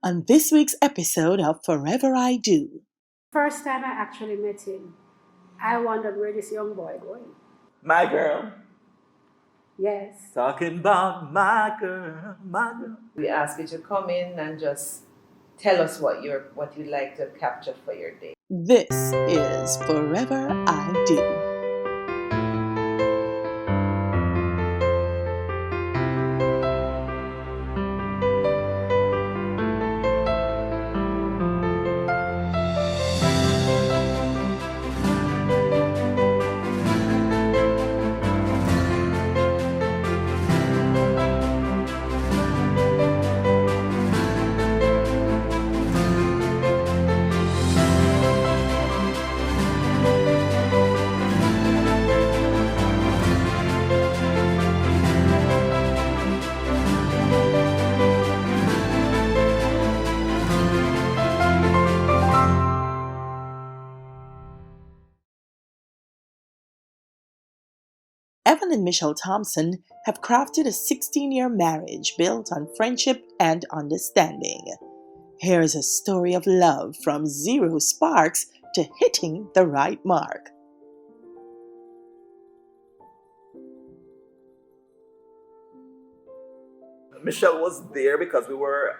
on this week's episode of Forever I Do. First time I actually met him, I wondered where this young boy going. My girl. Yes. Talking about my girl, my girl. We ask you to come in and just tell us what you'd like to capture for your day. This is Forever I Do. Evan and Michelle Thompson have crafted a 16-year marriage built on friendship and understanding. Here's a story of love from zero sparks to hitting the right mark. Michelle was there because we were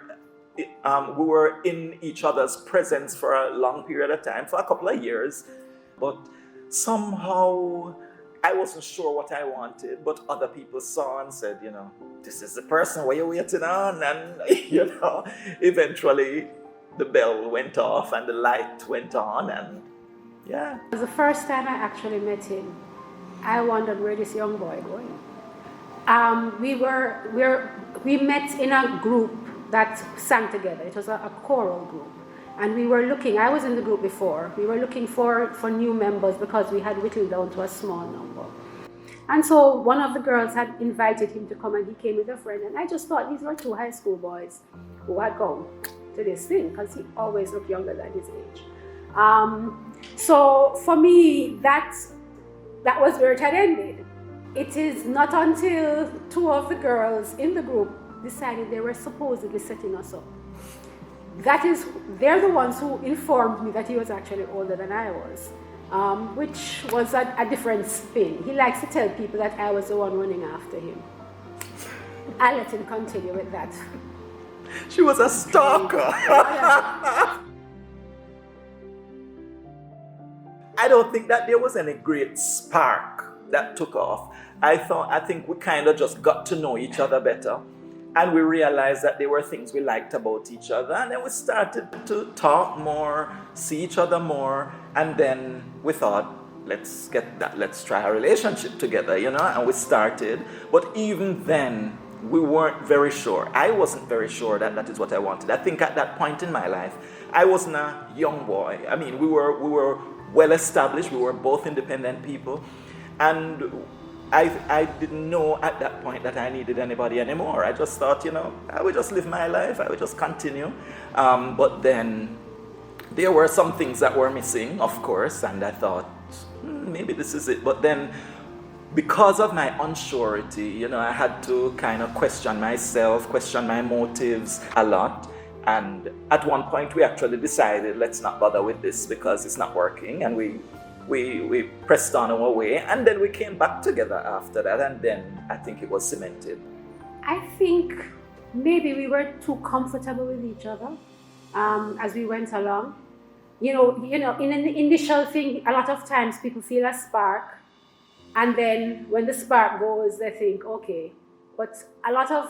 in each other's presence for a long period of time, for a couple of years. But somehow I wasn't sure what I wanted, but other people saw and said, this is the person where you're waiting on. And, eventually the bell went off and the light went on. And yeah. It was the first time I actually met him. I wondered where this young boy going. We met in a group that sang together. It was a choral group. And we were looking, I was in the group before, we were looking for new members because we had whittled down to a small number. And so one of the girls had invited him to come and he came with a friend. And I just thought these were two high school boys who had come to this thing because he always looked younger than his age. So for me, that was where it had ended. It is not until two of the girls in the group decided they were supposedly setting us up. They're the ones who informed me that he was actually older than I was, which was a different spin. He likes to tell people that I was the one running after him. I'll let him continue with that. She was a stalker. I don't think that there was any great spark that took off. I think we kind of just got to know each other better. And we realized that there were things we liked about each other. And then we started to talk more, see each other more. And then we thought, let's try a relationship together, and we started. But even then, we weren't very sure. I wasn't very sure that is what I wanted. I think at that point in my life, I wasn't a young boy. I mean, we were well established. We were both independent people. And I didn't know at that point that I needed anybody anymore. I just thought, I would just live my life. I would just continue. But then there were some things that were missing, of course, and I thought, maybe this is it. But then because of my unsurety, I had to kind of question myself, question my motives a lot. And at one point we actually decided, let's not bother with this because it's not working. And we pressed on our way, and then we came back together after that, and then I think it was cemented. I think maybe we were too comfortable with each other as we went along. In an initial thing, a lot of times people feel a spark, and then when the spark goes, they think, okay. But a lot of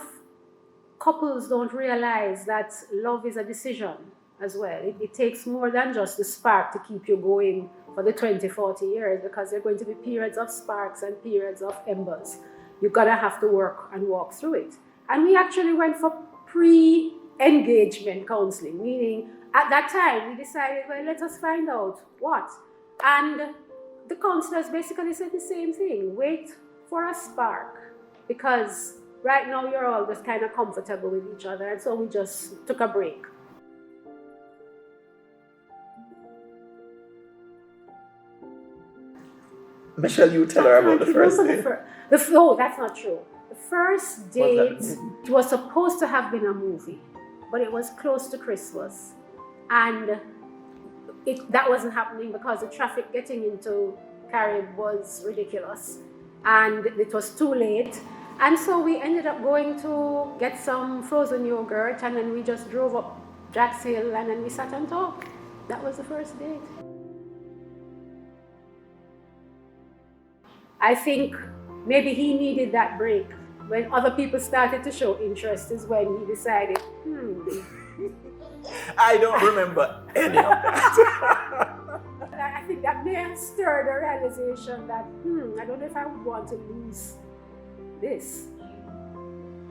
couples don't realize that love is a decision as well. It takes more than just the spark to keep you going for the 20, 40 years, because there are going to be periods of sparks and periods of embers. You're gonna have to work and walk through it. And we actually went for pre-engagement counseling, meaning at that time we decided, well, let us find out what. And the counselors basically said the same thing, wait for a spark, because right now you're all just kind of comfortable with each other, and so we just took a break. Michelle, you tell her about the first date. No, that's not true. The first date was supposed to have been a movie, but it was close to Christmas. And that wasn't happening because the traffic getting into Carib was ridiculous. And it was too late. And so we ended up going to get some frozen yogurt, and then we just drove up Jack's Hill, and then we sat and talked. That was the first date. I think maybe he needed that break. When other people started to show interest is when he decided, I don't remember any of that. I think that may have stirred a realization that, I don't know if I would want to lose this.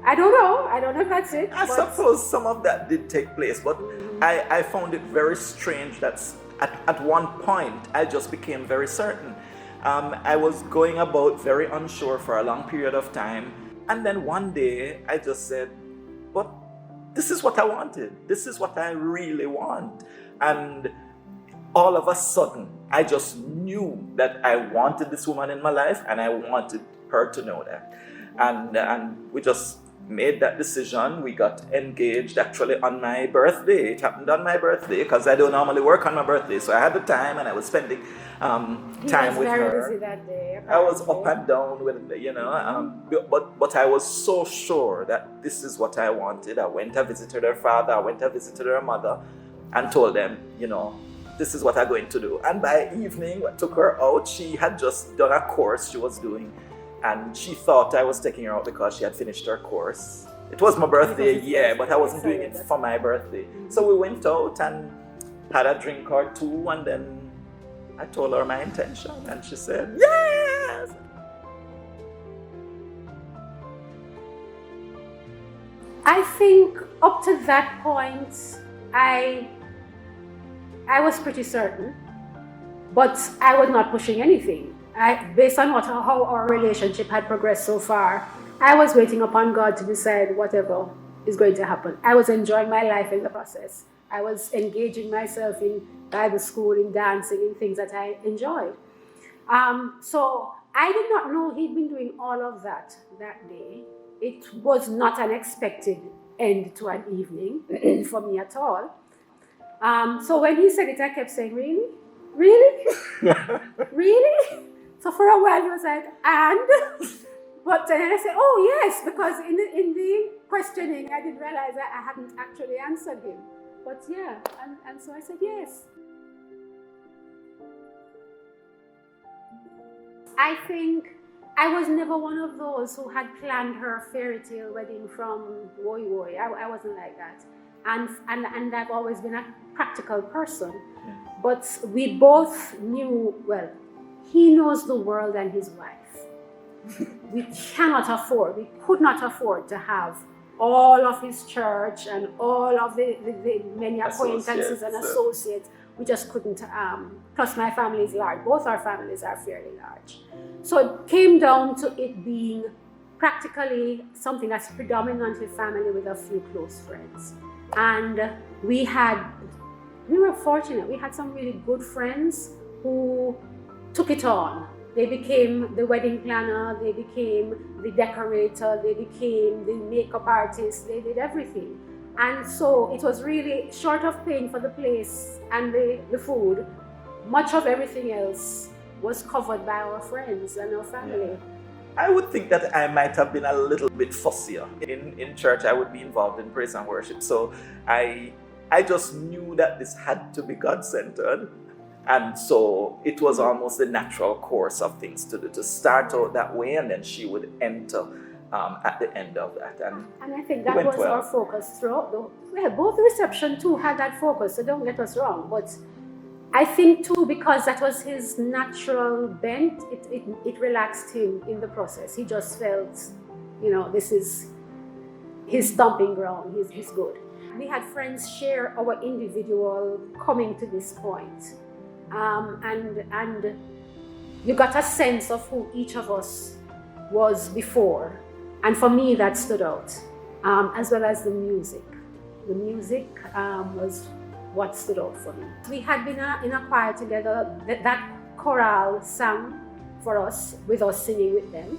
I don't know if that's it. I suppose some of that did take place, but I found it very strange that at one point I just became very certain. I was going about very unsure for a long period of time, and then one day I just said, but this is what I wanted. This is what I really want. And all of a sudden, I just knew that I wanted this woman in my life, and I wanted her to know that. And we just made that decision. We got engaged actually on my birthday. It happened on my birthday because I don't normally work on my birthday, so I had the time and I was spending time with her. He was very busy that day. I was up and down with, but I was so sure that this is what I wanted. I went and visited her father, I went and visited her mother, and told them, this is what I'm going to do. And by evening, I took her out. She had just done a course she was doing, and she thought I was taking her out because she had finished her course. It was my birthday, but I wasn't doing it for my birthday. So we went out and had a drink or two, and then I told her my intention, and she said, yes! I think up to that point, I was pretty certain, but I was not pushing anything. Based on how our relationship had progressed so far, I was waiting upon God to decide whatever is going to happen. I was enjoying my life in the process. I was engaging myself in Bible school, in dancing, in things that I enjoyed. So I did not know he'd been doing all of that day. It was not an expected end to an evening for me at all. So when he said it, I kept saying, really? Really? Really? So for a while he was like, and? But then I said, oh yes, because in the questioning, I didn't realize that I hadn't actually answered him. But yeah, and so I said yes. I think I was never one of those who had planned her fairy tale wedding from woy woy. I wasn't like that. And I've always been a practical person. Yeah. But we both knew, well, he knows the world and his wife. We could not afford to have all of his church and all of the many acquaintances and associates. We just couldn't, plus my family is large. Both our families are fairly large. So it came down to it being practically something that's predominantly family with a few close friends. And we were fortunate. We had some really good friends who took it on. They became the wedding planner, they became the decorator, they became the makeup artist, they did everything. And so it was really, short of paying for the place and the food, much of everything else was covered by our friends and our family. Yeah. I would think that I might have been a little bit fussier. In church, I would be involved in praise and worship. So I just knew that this had to be God-centered. And so it was almost the natural course of things to do, to start out that way, and then she would enter at the end of that. And I think that was our focus throughout. Both the reception too had that focus, so don't get us wrong. But I think too, because that was his natural bent, it relaxed him in the process. He just felt, this is his stomping ground, he's good. We had friends share our individual coming to this point. And you got a sense of who each of us was before. And for me, that stood out, as well as the music. The music was what stood out for me. We had been in a choir together. That chorale sang for us, with us singing with them.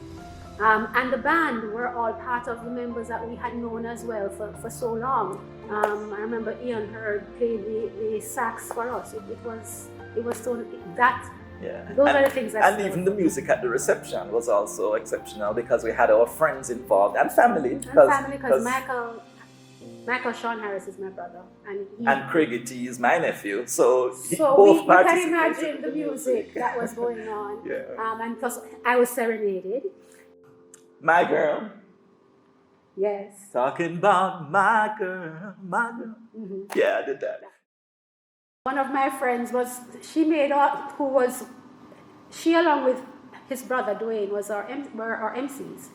And the band were all part of the members that we had known as well for so long. I remember Ian Hurd played the sax for us. It was so that. Yeah. Those are the things that. And even the music at the reception was also exceptional because we had our friends involved and family. Because Michael Sean Harris is my brother, and Craigie T is my nephew. So both you can imagine the music that was going on. Yeah. And plus, I was serenaded. My girl. Yes. Talking about my girl, my girl. Mm-hmm. Yeah, I did that. One of my friends she along with his brother Dwayne were our MCs.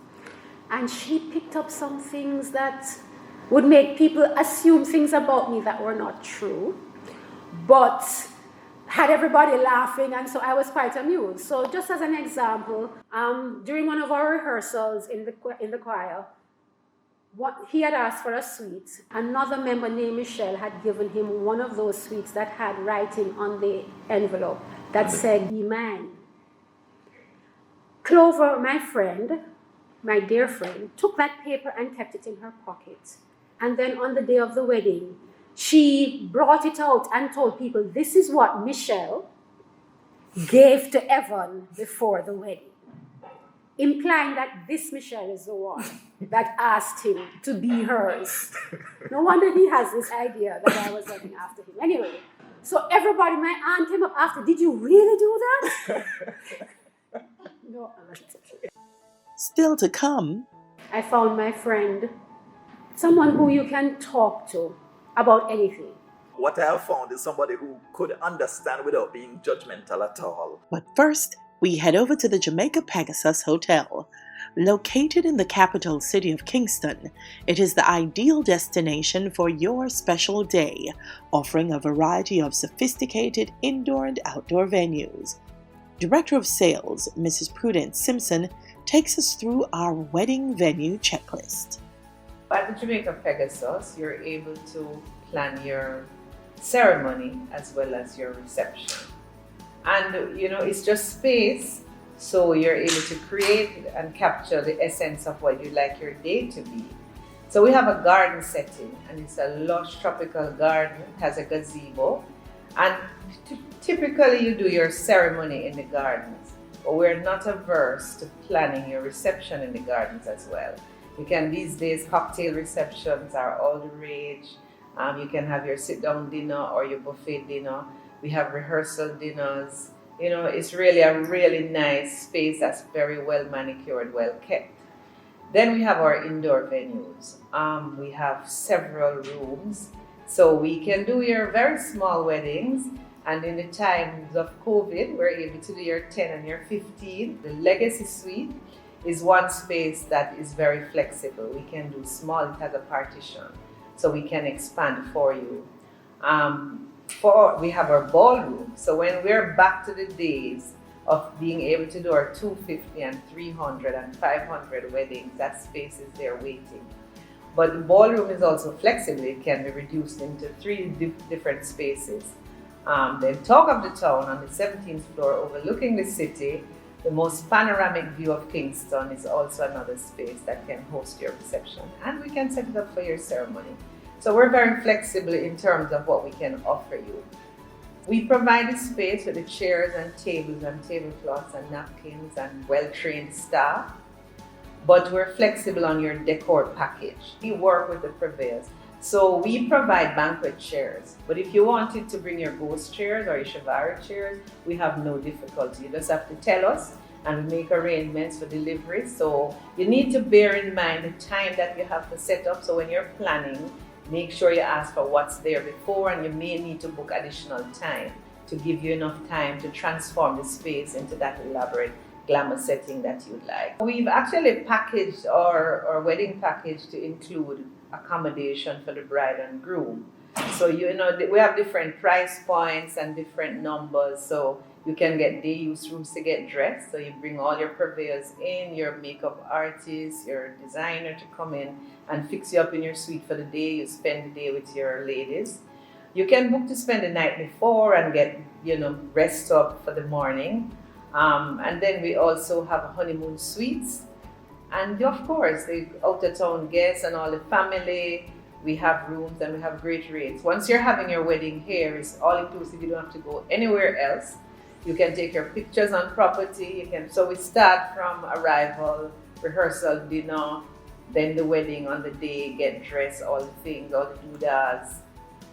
And she picked up some things that would make people assume things about me that were not true, but had everybody laughing, and so I was quite amused. So just as an example, during one of our rehearsals in the choir, he had asked for a sweet. Another member named Michelle had given him one of those sweets that had writing on the envelope that said, "Be mine." Clover, my dear friend, took that paper and kept it in her pocket. And then on the day of the wedding, she brought it out and told people, "This is what Michelle gave to Evan before the wedding," implying that this Michelle is the one that asked him to be hers. No wonder he has this idea that I was running after him. Anyway, so everybody, my aunt came up after, "Did you really do that?" No, aunt. Still to come. I found my friend, someone who you can talk to about anything. What I have found is somebody who could understand without being judgmental at all. But first, we head over to the Jamaica Pegasus Hotel. Located in the capital city of Kingston, it is the ideal destination for your special day, offering a variety of sophisticated indoor and outdoor venues. Director of Sales, Mrs. Prudence Simpson, takes us through our wedding venue checklist. At the Jamaica Pegasus, you're able to plan your ceremony as well as your reception. And it's just space, so you're able to create and capture the essence of what you'd like your day to be. So we have a garden setting, and it's a lush tropical garden. It has a gazebo, and typically you do your ceremony in the gardens, but we're not averse to planning your reception in the gardens as well. These days, cocktail receptions are all the rage. You can have your sit-down dinner or your buffet dinner. We have rehearsal dinners. It's really a really nice space that's very well manicured, well kept. Then we have our indoor venues. We have several rooms, so we can do your very small weddings. And in the times of COVID, we're able to do your 10 and your 15. The Legacy Suite is one space that is very flexible. We can do small, it has a partition, so we can expand for you. We have our ballroom, so when we're back to the days of being able to do our 250 and 300 and 500 weddings, that space is there waiting. But the ballroom is also flexible. It can be reduced into 3 different spaces. Then Talk of the Town on the 17th floor overlooking the city. The most panoramic view of Kingston is also another space that can host your reception, and we can set it up for your ceremony. So we're very flexible in terms of what we can offer you. We provide a space with the chairs and tables and tablecloths and napkins and well-trained staff, but we're flexible on your decor package. We work with the purveyors. So we provide banquet chairs, but if you wanted to bring your ghost chairs or your Chivalry chairs, we have no difficulty. You just have to tell us and we make arrangements for delivery. So you need to bear in mind the time that you have to set up. So when you're planning, make sure you ask for what's there before, and you may need to book additional time to give you enough time to transform the space into that elaborate glamour setting that you'd like. We've actually packaged our wedding package to include accommodation for the bride and groom. So we have different price points and different numbers, so you can get day use rooms to get dressed. So you bring all your purveyors in, your makeup artist, your designer to come in and fix you up in your suite for the day. You spend the day with your ladies. You can book to spend the night before and get rest up for the morning. And then we also have honeymoon suites. And of course, the out-of-town guests and all the family, we have rooms and we have great rates. Once you're having your wedding here, it's all inclusive. You don't have to go anywhere else. You can take your pictures on property. So we start from arrival, rehearsal, dinner, then the wedding on the day, get dressed, all the things, all the doodads,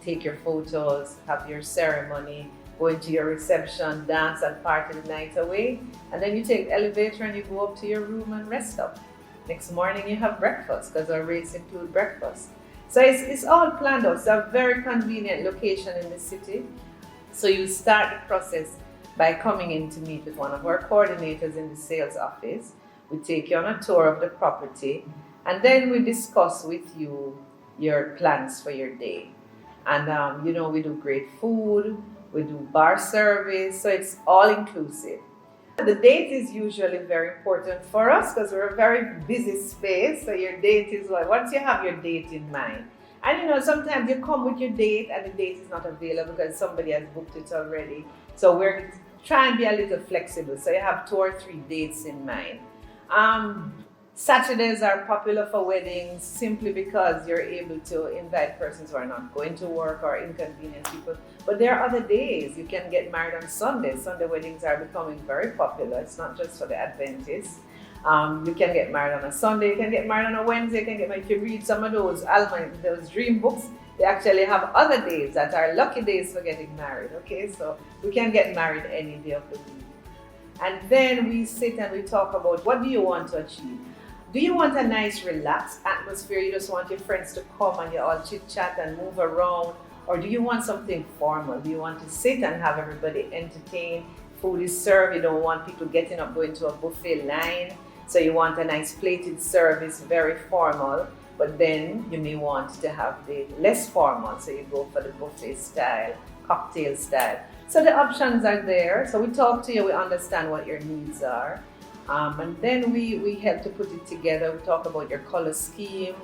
take your photos, have your ceremony, go into your reception, dance and party the night away, and then you take the elevator and you go up to your room and rest up. Next morning you have breakfast, because our rates include breakfast. So it's all planned out. It's a very convenient location in the city. So you start the process by coming in to meet with one of our coordinators in the sales office. We take you on a tour of the property, and then we discuss with you your plans for your day. And we do great food, we do bar service, so it's all inclusive. The date is usually very important for us because we're a very busy space. So your date is once you have your date in mind. And sometimes you come with your date and the date is not available because somebody has booked it already. So we're trying to be a little flexible. So you have 2 or 3 dates in mind. Saturdays are popular for weddings simply because you're able to invite persons who are not going to work or inconvenient people. But there are other days. You can get married on Sundays. Sunday weddings are becoming very popular. It's not just for the Adventists. You can get married on a Sunday. You can get married on a Wednesday. You can get married. If you read some of those dream books, they actually have other days that are lucky days for getting married. Okay, so we can get married any day of the week. And then we sit and we talk about what do you want to achieve. Do you want a nice, relaxed atmosphere? You just want your friends to come and you all chit-chat and move around? Or do you want something formal? Do you want to sit and have everybody entertained? Food is served. You don't want people getting up, going to a buffet line. So you want a nice plated service, very formal. But then you may want to have the less formal. So you go for the buffet style, cocktail style. So the options are there. So we talk to you, we understand what your needs are. And then we help to put it together. We talk about your color scheme.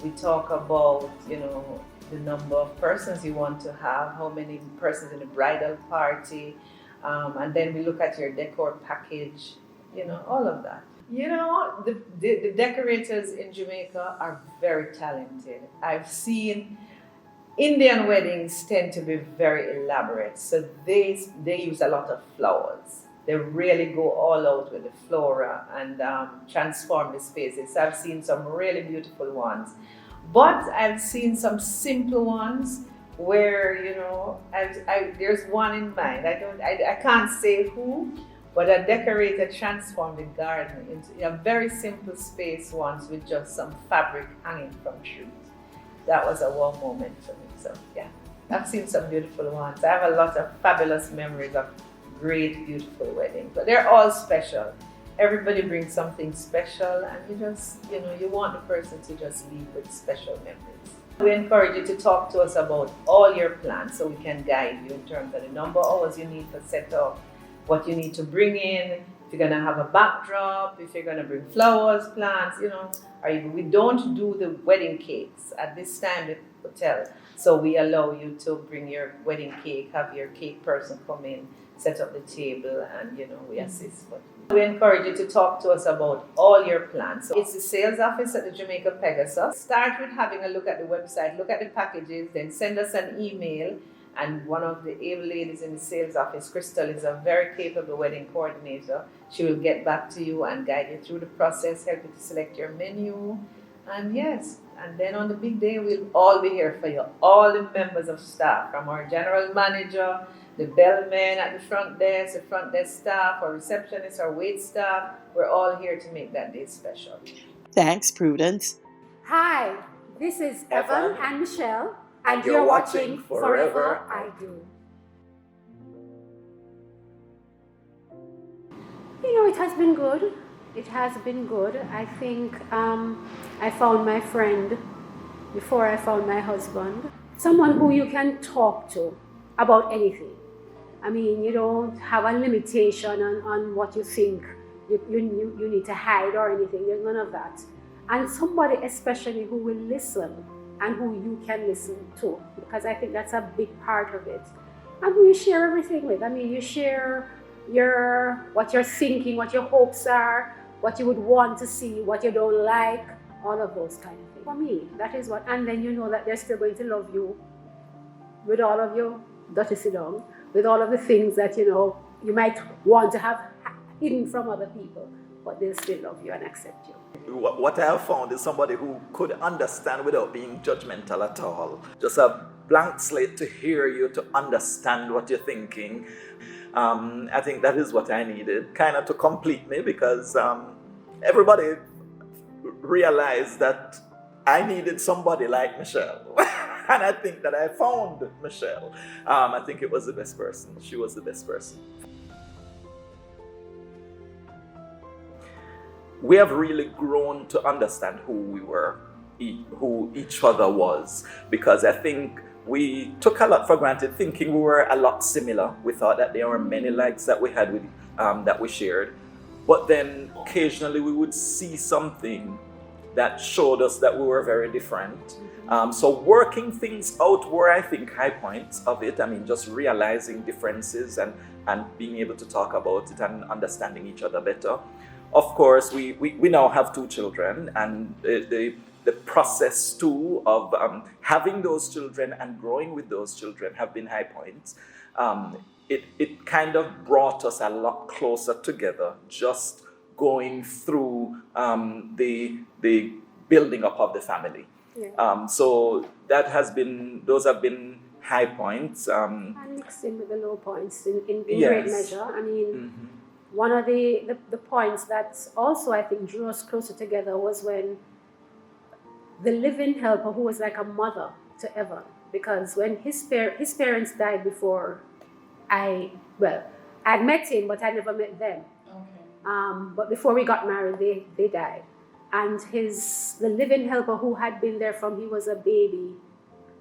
We talk about, the number of persons you want to have, how many persons in the bridal party. And then we look at your decor package, all of that. The decorators in Jamaica are very talented. I've seen Indian weddings tend to be very elaborate. So they use a lot of flowers. They really go all out with the flora and transform the spaces. I've seen some really beautiful ones. But I've seen some simple ones where, there's one in mind. I can't say who, but a decorator transformed the garden into a very simple space once with just some fabric hanging from trees. That was a wow moment for me. So yeah, I've seen some beautiful ones. I have a lot of fabulous memories of great, beautiful weddings, but they're all special. Everybody brings something special, and you just, you want the person to just leave with special memories. We encourage you to talk to us about all your plans so we can guide you in terms of the number of hours you need for setup, what you need to bring in, if you're going to have a backdrop, if you're going to bring flowers, plants, we don't do the wedding cakes at this time at the hotel. So we allow you to bring your wedding cake, have your cake person come in, set up the table, and we assist. But we encourage you to talk to us about all your plans. So it's the sales office at the Jamaica Pegasus. Start with having a look at the website, look at the packages, then send us an email. And one of the able ladies in the sales office, Crystal, is a very capable wedding coordinator. She will get back to you and guide you through the process, help you to select your menu. And yes, and then on the big day, we'll all be here for you. All the members of staff, from our general manager, the bellman at the front desk staff, our receptionists, our wait staff, we're all here to make that day special. Thanks, Prudence. Hi, this is Evan and Michelle, and you're watching Forever I Do. It has been good. It has been good. I think I found my friend before I found my husband. Someone who you can talk to about anything. I mean, you don't have a limitation on what you think you need to hide or anything. There's none of that. And somebody especially who will listen and who you can listen to, because I think that's a big part of it. And who you share everything with. I mean, you share what you're thinking, what your hopes are, what you would want to see, what you don't like, all of those kind of things. For me, that is what, and then you know that they're still going to love you with all of your dirty sit down, with all of the things that, you know, you might want to have hidden from other people, but they'll still love you and accept you. What I have found is somebody who could understand without being judgmental at all. Just a blank slate to hear you, to understand what you're thinking. I think that is what I needed, kind of to complete me, because everybody realized that I needed somebody like Michelle. And I think that I found Michelle. I think it was the best person. She was the best person. We have really grown to understand who we were, who each other was, because I think we took a lot for granted, thinking we were a lot similar. We thought that there were many likes that we had with that we shared, but then occasionally we would see something that showed us that we were very different. So working things out were, I think, high points of it. I mean, just realizing differences and being able to talk about it and understanding each other better. Of course, we now have 2 children, and the process too of having those children and growing with those children have been high points. It kind of brought us a lot closer together, just going through the building up of the family. Yeah. So those have been high points. And mixed in with the low points in yes. great measure. I mean, one of the points that also I think drew us closer together was when the living helper, who was like a mother to Evan, because when his parents died before I'd met him, but I never met them. Okay. But before we got married, they died. And the living helper who had been there from he was a baby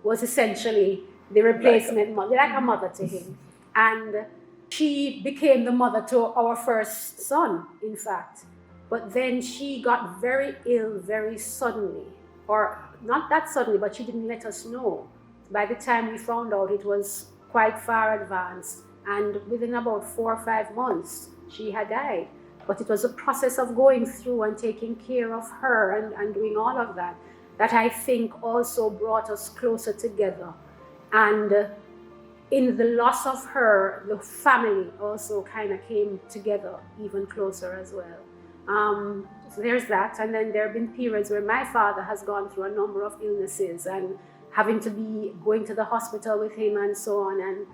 was essentially the replacement mother, like a mother to him. And she became the mother to our first son, in fact. But then she got very ill very suddenly, or not that suddenly, but she didn't let us know. By the time we found out, it was quite far advanced. And within about 4 or 5 months, she had died. But it was a process of going through and taking care of her and doing all of that I think also brought us closer together. And in the loss of her, the family also kind of came together even closer as well. So there's that. And then there have been periods where my father has gone through a number of illnesses and having to be going to the hospital with him and so on, and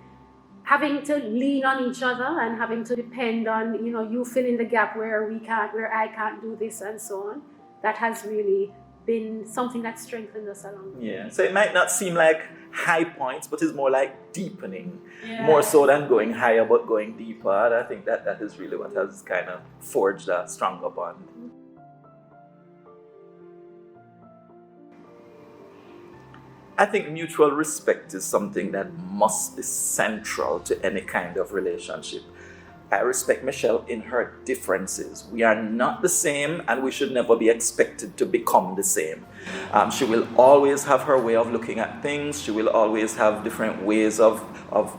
having to lean on each other and having to depend on, you know, you fill in the gap where I can't do this and so on. That has really been something that strengthened us along. Yeah, so it might not seem like high points, but it's more like deepening, more so than going higher, but going deeper. And I think that is really what has kind of forged a stronger bond. I think mutual respect is something that must be central to any kind of relationship. I respect Michelle in her differences. We are not the same, and we should never be expected to become the same. She will always have her way of looking at things. She will always have different ways of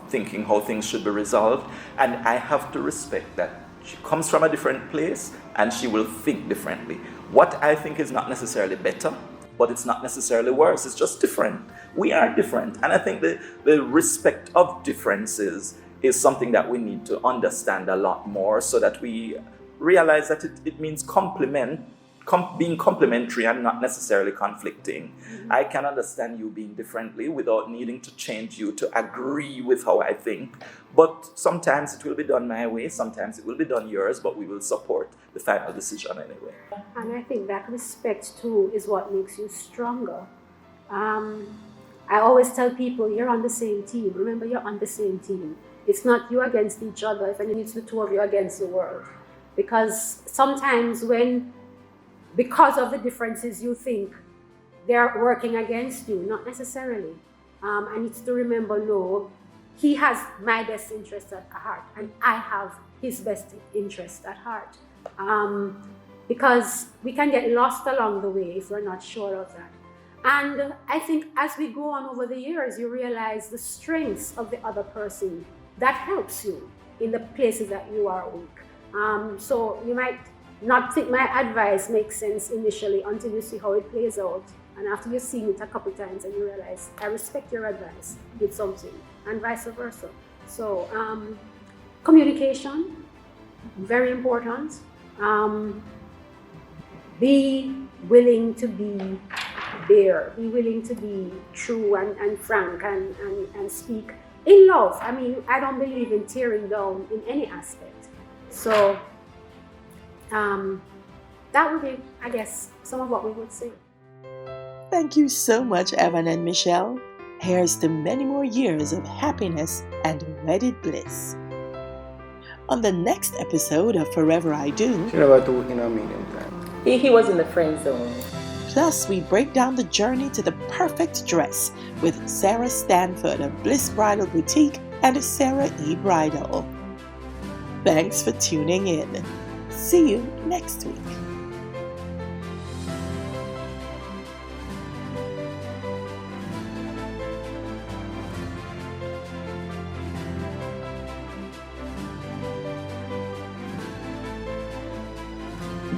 thinking how things should be resolved. And I have to respect that. She comes from a different place, and she will think differently. What I think is not necessarily better, but it's not necessarily worse. It's just different. We are different. And I think the respect of differences is something that we need to understand a lot more, so that we realize that it means being complementary and not necessarily conflicting. Mm-hmm. I can understand you being differently without needing to change you to agree with how I think. But sometimes it will be done my way, sometimes it will be done yours, but we will support the final decision anyway. And I think that respect too is what makes you stronger. I always tell people, you're on the same team. Remember, you're on the same team. It's not you against each other, if anything, it's the two of you against the world. Because sometimes because of the differences, you think they're working against you, not necessarily. I need to remember, no, he has my best interest at heart, and I have his best interest at heart. Because we can get lost along the way if we're not sure of that. And I think as we go on over the years, you realize the strengths of the other person. That helps you in the places that you are weak. So you might not think my advice makes sense initially until you see how it plays out. And after you've seen it a couple times and you realize, I respect your advice with something, and vice versa. So, communication, very important. Be willing to be bare, be willing to be true and frank and speak in love. I mean, I don't believe in tearing down in any aspect. So, that would be, I guess, some of what we would say. Thank you so much, Evan and Michelle. Here's to many more years of happiness and wedded bliss. On the next episode of Forever I Do, She never told in a million times. He was in the friend zone. plus we break down the journey to the perfect dress with Sarah Stanford of Bliss Bridal Boutique and Sarah E. Bridal. Thanks for tuning in. See you next week.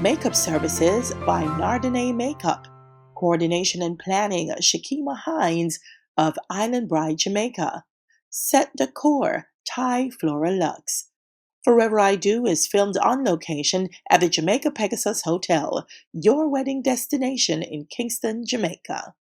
Makeup services by Nardine Makeup. Coordination and planning, Shakima Hines of Island Bride, Jamaica. Set decor, Thai Flora Luxe. Forever I Do is filmed on location at the Jamaica Pegasus Hotel, your wedding destination in Kingston, Jamaica.